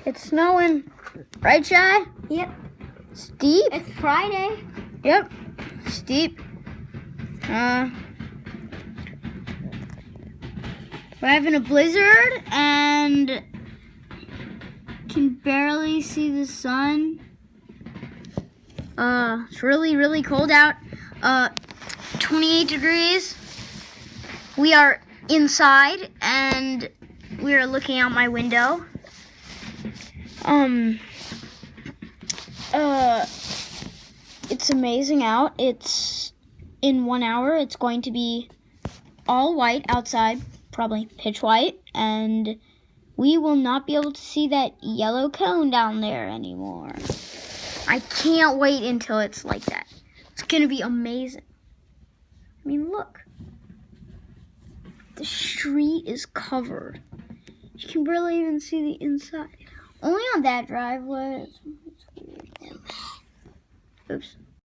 It's snowing. Right, Shy? Yep. Steep? It's Friday. Yep. Steep. We're having a blizzard and can barely see the sun. It's really, really cold out. 28 degrees. We are inside and we are looking out my window. It's amazing out. It's in 1 hour. It's going to be all white outside, probably pitch white, and we will not be able to see that yellow cone down there anymore. I can't wait until it's like that. It's going to be amazing. I mean, look. The street is covered. You can barely even see the inside. Only on that driveway. Oops.